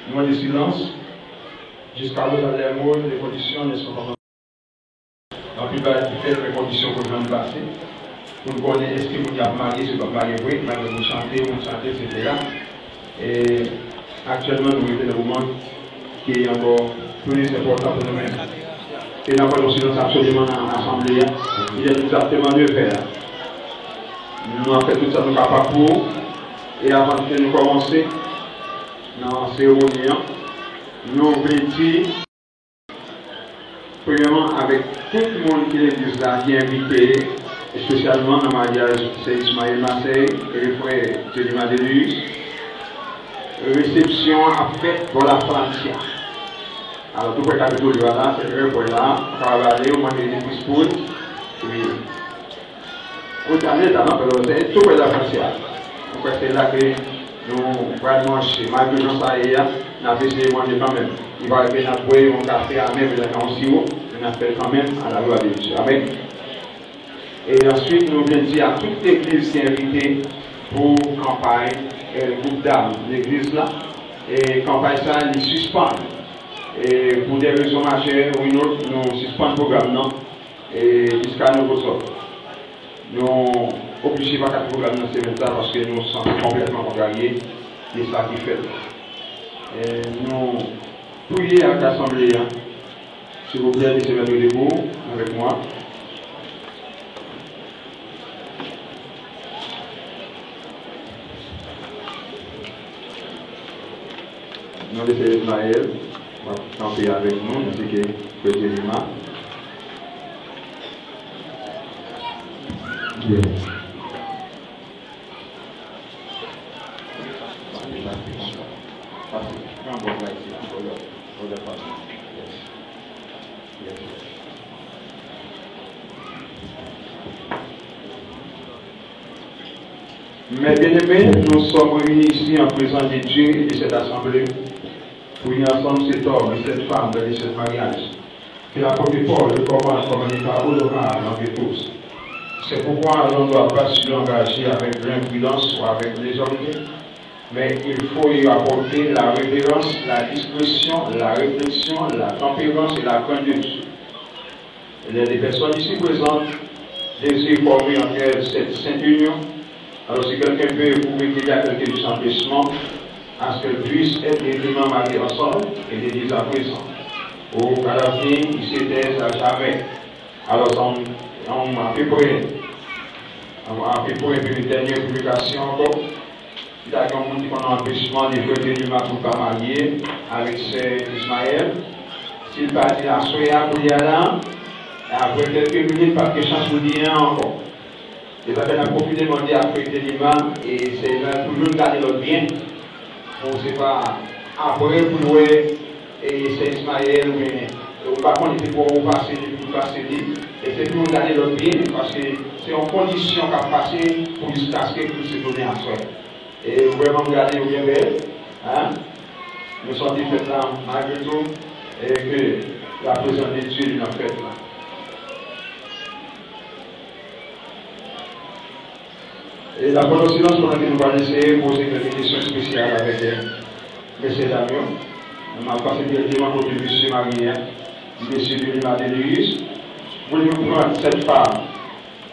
Nous de silence, jusqu'à l'autre dernier mot, les conditions ne sont pas. La plupart des conditions pour nous passer. Pour nous connaître est-ce que vous avez marié, si vous avez marié, oui, vous chantez, etc. Et actuellement, nous vivons dans un moment qui est encore plus important pour nous-mêmes. Et nous avons aussi absolument dans l'Assemblée. Il y a exactement deux faire. Nous avons fait tout ça, nous sommes capables pour. Et avant que nous commencions dans la cérémonie, nous voulons dire, premièrement, avec tout le monde qui est l'église là, qui est invité, spécialement dans le mariage, c'est Ismaël Marseille et le frère Télima Delus. Réception à fait pour la Francia. Alors, tout le capitole là, c'est le point là, on va aller au moins de discours. Vous savez, c'est tout pour la Francia. Donc, c'est là que nous allons manger. Malgré que nous avons essayé de manger quand même. Il va arriver à boire un café à même, un sirop, on a fait quand même à la loi de Dieu. Amen. Et ensuite, nous voulons dire à toute l'église qui est invitée pour campagne, le groupe d'âmes, l'église là, et campagne ça, ils suspendent. Et pour des raisons majeures ou une autre, nous suspendons le programme, non? Et jusqu'à nouveau sort. Nous obligés pas de programme dans ces méthodes parce que nous sommes complètement contrariés. Et ça qui fait. Et nous prions à l'Assemblée. S'il vous plaît, laissez-moi debout avec moi. Nous laissons Ismaël camper avec nous, ainsi que Frère Télima. Mes bien-aimés, nous sommes réunis ici en présence de Dieu et de cette assemblée pour unir ensemble cet homme et cette femme dans ce mariage. Que la première Paul le commence comme un état honorable envers tous. C'est pourquoi on ne doit pas se l'engager avec l'imprudence ou avec légèreté, mais il faut y apporter la révérence, la discrétion, la réflexion, la tempérance et la crainte de Dieu. Les personnes ici présentes désirent former en elles cette sainte union. Alors si quelqu'un peut prouver qu'il y a quelques empêchements, à ce qu'elles puissent être évidemment mariées ensemble et les dès à présent. Au cas d'avenir, ils s'étaient à jamais. Alors on a fait pour une dernière publication encore. Il y a quelqu'un qui a un empêchement de faire des humains pour ne pas marier avec Ismaël. S'il partit à Soya pour y aller, après quelques minutes, pas de chance pour dire encore. Et ça fait un profit demander après Télima et c'est pour nous garder notre bien. On ne sait pas après pour nous et c'est Ismaël mais par contre il faut passer et c'est pour nous garder notre bien parce que c'est en condition qu'à passer pour jusqu'à ce que tout se donne à soi. Et vraiment regarder bien belle. Hein? Nous sommes faits là malgré tout et que la présence de Dieu nous a fait là. Et la bonne silence pour laquelle nous allons essayer de poser quelques questions spéciales avec M. Damien. Nous allons passer directement pour M. Marie, M. Télima Delus. Voulez-vous prendre cette femme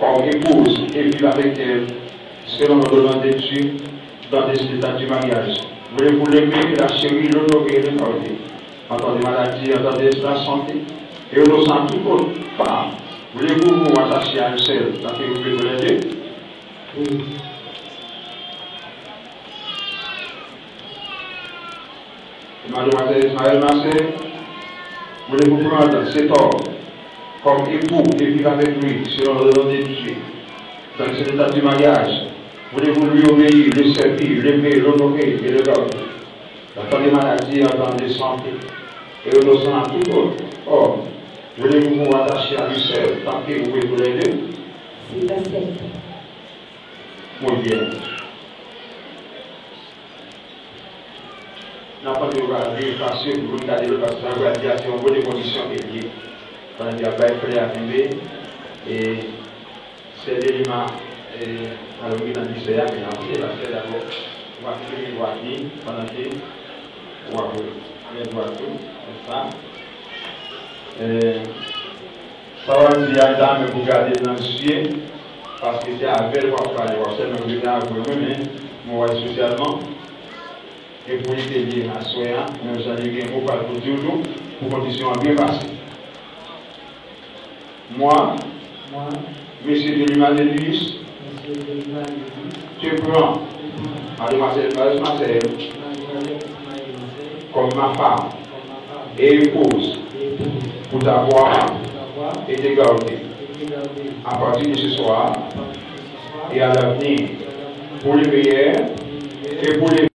comme épouse et vivre avec elle selon le nom de Dieu dans des états du mariage? Voulez-vous l'aimer, la chérir, l'honorer et l'accorder en temps de maladie, en temps de la santé et au sein de toute autre femme? Voulez-vous vous attacher à une seule dans laquelle vous pouvez l'aider? Mademoiselle Ismaël Marseille, voulez-vous prendre cet homme comme époux et vivre avec lui selon le nom de Dieu dans cet état du mariage? Voulez-vous lui obéir, le servir, l'aimer, l'honorer et le garder en temps de maladie, en temps de santé et au sein de tout autre homme? Voulez-vous vous attacher à lui seul tant que vous pouvez vous l'aider? Oui, j'accepte. Muy bien. N'a pas de regarder parce que vous regardez le passage, vous regardez à une bonne condition et liée. Quand il y a pas de arrivé et c'est l'élément alors il a dit c'est là mais après la fait d'abord on va faire une voiture pendant que les doigts tout, c'est ça. Ça va me dire à dame pour garder dans le ciel, parce que c'est avec elle qu'on va parler, c'est même le gars pour moi-même, moi spécialement. Et pour lui dire à Soya, nous allons dire qu'on parle pour toujours, pour conditions bien passées. Moi, monsieur de l'Humain-de-Luis, je prends mademoiselle Marcel comme ma femme et épouse pour t'avoir et te garder à partir de ce soir et à l'avenir pour le meilleur et pour le